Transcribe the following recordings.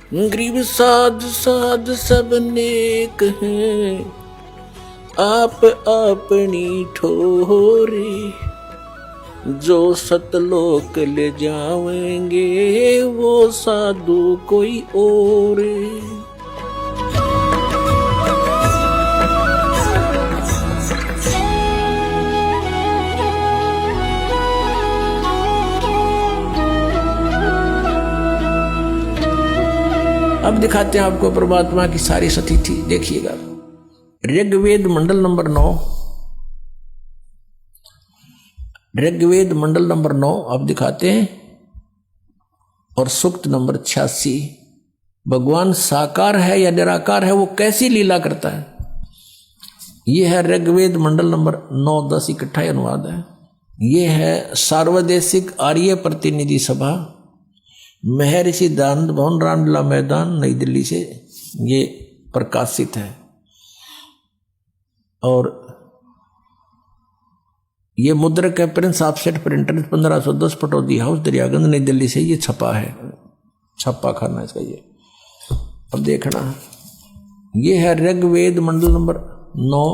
गरीब साध साध सब नेक हैं, आप अपनी ठोरे, जो सतलोक ले जावेंगे वो साधु कोई और। अब दिखाते हैं आपको परमात्मा की सारी स्थिति। देखिएगा ऋग्वेद मंडल नंबर 9, ऋग्वेद मंडल नंबर 9 अब दिखाते हैं, और सूक्त नंबर 86। भगवान साकार है या निराकार है, वो कैसी लीला करता है। ये है ऋग्वेद मंडल नंबर 9, 10 इकट्ठा अनुवाद है। ये है सार्वदेशिक आर्य प्रतिनिधि सभा, महर्षि दयानंद भवन, रामलीला मैदान, नई दिल्ली से ये प्रकाशित है। और ये मुद्रक है Prince offset printer 1510 Pataudi house Daryaganj नई दिल्ली से ये छपा है, छप्पा खाना इसका ये। अब देखना ये है ऋग्वेद मंडल नंबर 9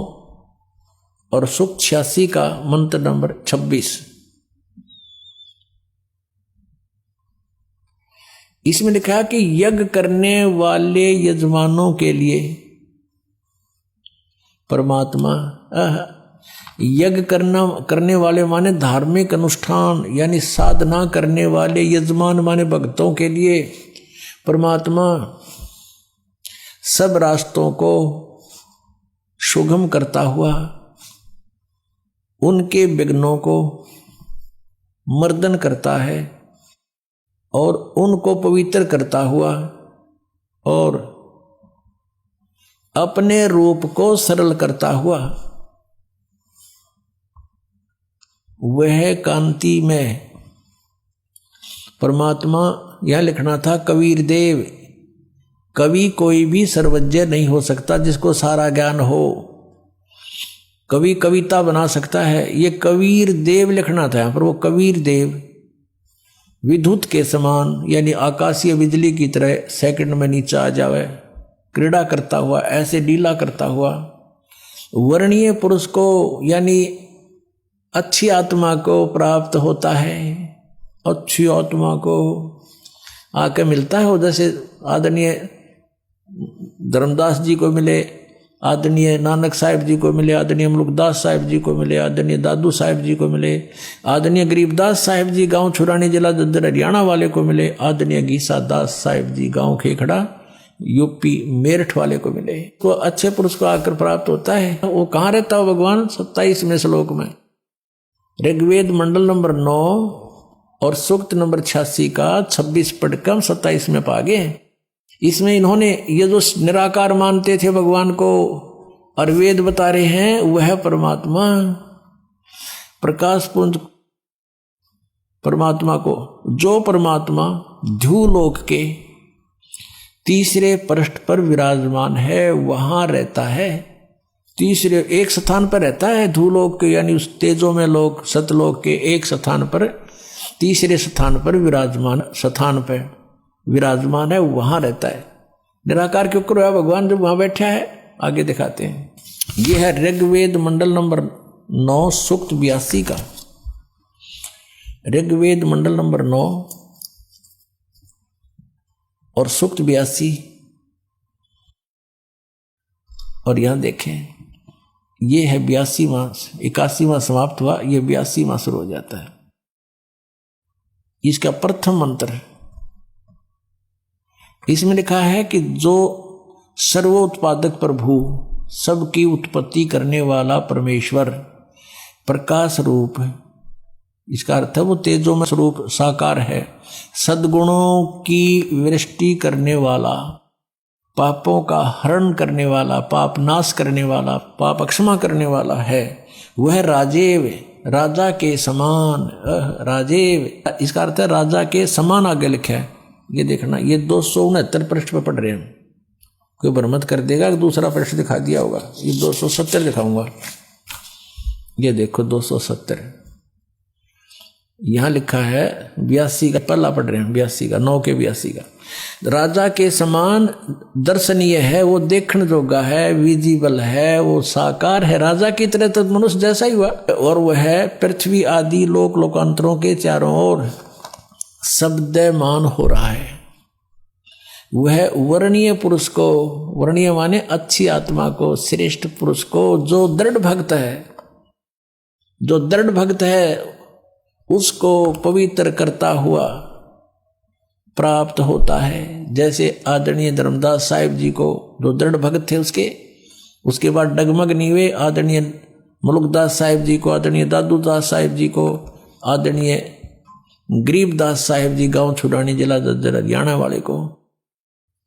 और सूक्त 86 का मंत्र नंबर 26। इसमें लिखा कि यज्ञ करने वाले यजमानों के लिए परमात्मा, यज्ञ करने वाले माने धार्मिक अनुष्ठान यानी साधना करने वाले, यजमान माने भक्तों के लिए परमात्मा सब रास्तों को सुगम करता हुआ उनके विघ्नों को मर्दन करता है और उनको पवित्र करता हुआ और अपने रूप को सरल करता हुआ वह कांति में परमात्मा। यह लिखना था कबीर देव, कवि कोई भी सर्वज्ञ नहीं हो सकता जिसको सारा ज्ञान हो। कवि कविता बना सकता है, ये कबीर देव लिखना था यहाँ पर। वो कबीर देव विद्युत के समान यानी आकाशीय बिजली की तरह सेकंड में नीचे आ जावे, क्रीड़ा करता हुआ, ऐसे लीला करता हुआ वर्णीय पुरुष को यानी अच्छी आत्मा को प्राप्त होता है। अच्छी आत्मा को आके मिलता है, जैसे आदरणीय धर्मदास जी को मिले, आदरणीय नानक साहिब जी को मिले, आदरणीय मुल्कदास साहिब जी को मिले, आदरणीय दादू साहिब जी को मिले, आदरणीय गरीबदास साहिब जी गांव छुरानी जिला दद्दर हरियाणा वाले को मिले, आदरणीय गीसा दास साहिब जी गांव खेखड़ा यूपी मेरठ वाले को मिले। तो अच्छे पुरुष को आकर प्राप्त होता है। वो कहाँ रहता हो भगवान? 27वें श्लोक में ऋग्वेद मंडल नंबर 9 और सूक्त नंबर 86 का 26 पढ़कर 27 में पा गए। इसमें इन्होंने ये जो निराकार मानते थे भगवान को और वेद बता रहे हैं वह परमात्मा प्रकाश पुंज परमात्मा को, जो परमात्मा ध्युलोक के तीसरे पृष्ठ पर विराजमान है वहां रहता है। तीसरे एक स्थान पर रहता है ध्युलोक के यानी उस तेजो में लोक सतलोक के एक स्थान पर, तीसरे स्थान पर विराजमान है, वहां रहता है। निराकार क्यों करो भगवान जब वहां बैठा है? आगे दिखाते हैं। यह है ऋग्वेद मंडल नंबर 9 सूक्त 82 का। ऋग्वेद मंडल नंबर 9 और सूक्त 82। और यहां देखें ये है 82वां, 81वां समाप्त हुआ, ये 82वां शुरू हो जाता है। इसका प्रथम मंत्र इसमें लिखा है कि जो सर्वोत्पादक प्रभु, सबकी उत्पत्ति करने वाला परमेश्वर प्रकाश रूप है। इसका अर्थ है वो तेजो में स्वरूप साकार है, सद्गुणों की वृष्टि करने वाला, पापों का हरण करने वाला, पाप नाश करने वाला, पाप अक्षमा करने वाला है। वह राजेव, राजा के समान, राजेव इसका अर्थ है राजा के समान आगे लिखा है। ये देखना, ये 269 पृष्ठ पे पढ़ रहे हैं। कोई भ्रमत कर देगा कि दूसरा पृष्ठ दिखा दिया होगा। ये 270 दिखाऊंगा। ये देखो 270, यहां लिखा है 82 का, पहला पढ़ रहे हैं 82 का, 9 के 82 का। राजा के समान दर्शनीय है, वो देखने जोगा है, विजिबल है, वो साकार है, राजा की तरह तो मनुष्य जैसा ही हुआ। और वह है पृथ्वी आदि लोक लोकांतरों के चारों ओर शब्दमान हो रहा है। वह वर्णीय पुरुष को, वर्णीय माने अच्छी आत्मा को, श्रेष्ठ पुरुष को, जो दृढ़ भक्त है, जो दृढ़ भक्त है उसको पवित्र करता हुआ प्राप्त होता है। जैसे आदरणीय धर्मदास साहिब जी को, जो दृढ़ भक्त थे उसके बाद डगमग नहीं हुए, आदरणीय मुलुकदास साहिब जी को, आदरणीय दादूदास साहिब जी को, आदरणीय गरीबदास साहिब जी गांव छुड़ानी जिला दद्दर हरियाणा वाले को,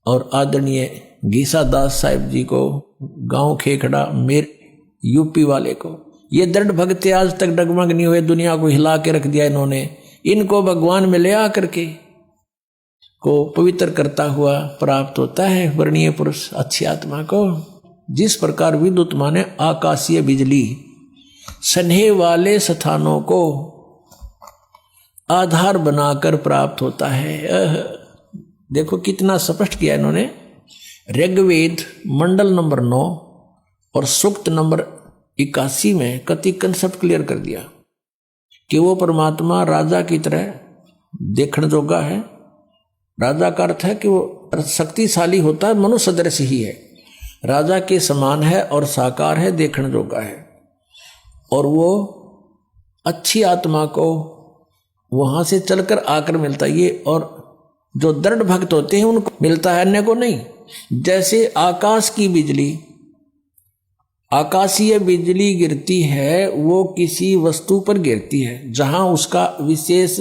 और आदरणीय गीसा दास साहिब जी को गांव खेखड़ा मेर यूपी वाले को। ये दृढ़ भक्त आज तक डगमग नहीं हुए, दुनिया को हिला के रख दिया इन्होंने। इनको भगवान में ले आकर के को पवित्र करता हुआ प्राप्त होता है वर्णीय पुरुष अच्छी आत्मा को। जिस प्रकार विद्युत माने आकाशीय बिजली स्नेह वाले स्थानों को आधार बनाकर प्राप्त होता है। देखो कितना स्पष्ट किया इन्होंने। ऋग्वेद मंडल नंबर 9 और सूक्त नंबर 81 में कति कंसेप्ट क्लियर कर दिया कि वो परमात्मा राजा की तरह देखने जोगा है। राजा का अर्थ है कि वो शक्तिशाली होता है, मनुष्य सदृश ही है, राजा के समान है और साकार है, देखने जोगा है। और वो अच्छी आत्मा को वहां से चलकर आकर मिलता है ये, और जो दृढ़ भक्त होते हैं उनको मिलता है, अन्य को नहीं। जैसे आकाश की बिजली, आकाशीय बिजली गिरती है, वो किसी वस्तु पर गिरती है जहां उसका विशेष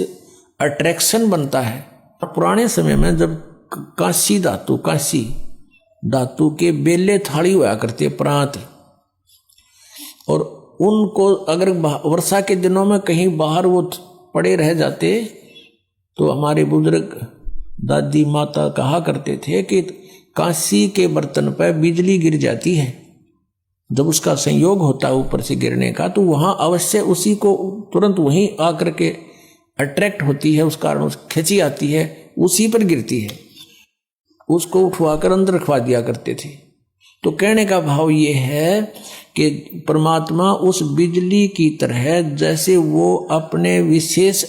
अट्रैक्शन बनता है। पुराने समय में जब कांसी धातु के बेले थाली हुआ करते प्रांत, और उनको अगर वर्षा के दिनों में कहीं बाहर वो पड़े रह जाते तो हमारे बुजुर्ग दादी माता कहा करते थे कि कांसी के बर्तन पर बिजली गिर जाती है, जब उसका संयोग होता है ऊपर से गिरने का, तो वहां अवश्य उसी को तुरंत वहीं आकर के अट्रैक्ट होती है, उस कारण खिंची आती है, उसी पर गिरती है। उसको उठवाकर अंदर रखवा दिया करते थे। तो कहने का भाव ये है कि परमात्मा उस बिजली की तरह, जैसे वो अपने विशेष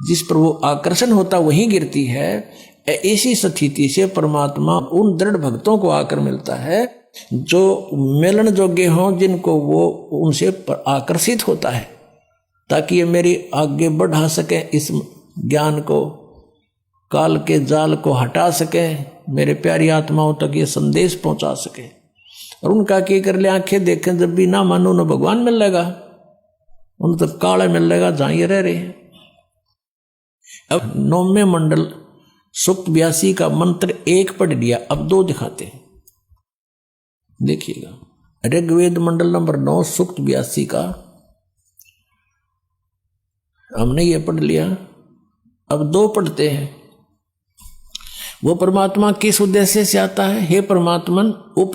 जिस पर वो आकर्षण होता वहीं गिरती है, ऐसी स्थिति से परमात्मा उन दृढ़ भक्तों को आकर मिलता है जो मिलन योग्य हों, जिनको वो उनसे आकर्षित होता है, ताकि ये मेरी आगे बढ़ा सके, इस ज्ञान को, काल के जाल को हटा सके, मेरे प्यारी आत्माओं तक ये संदेश पहुंचा सके। और उनका क्या कर ले, आंखें देखें जब भी ना मानो न भगवान मिल लेगा, उन तो काला मिल लेगा जहां ये रह रहे हैं। अब 9वें मंडल सूक्त 82 का मंत्र 1 पढ़ लिया, अब 2 दिखाते हैं, देखिएगा। ऋग्वेद मंडल नंबर 9 सूक्त 82 का हमने ये पढ़ लिया, अब 2 पढ़ते हैं। वो परमात्मा किस उद्देश्य से आता है? हे परमात्मन, उप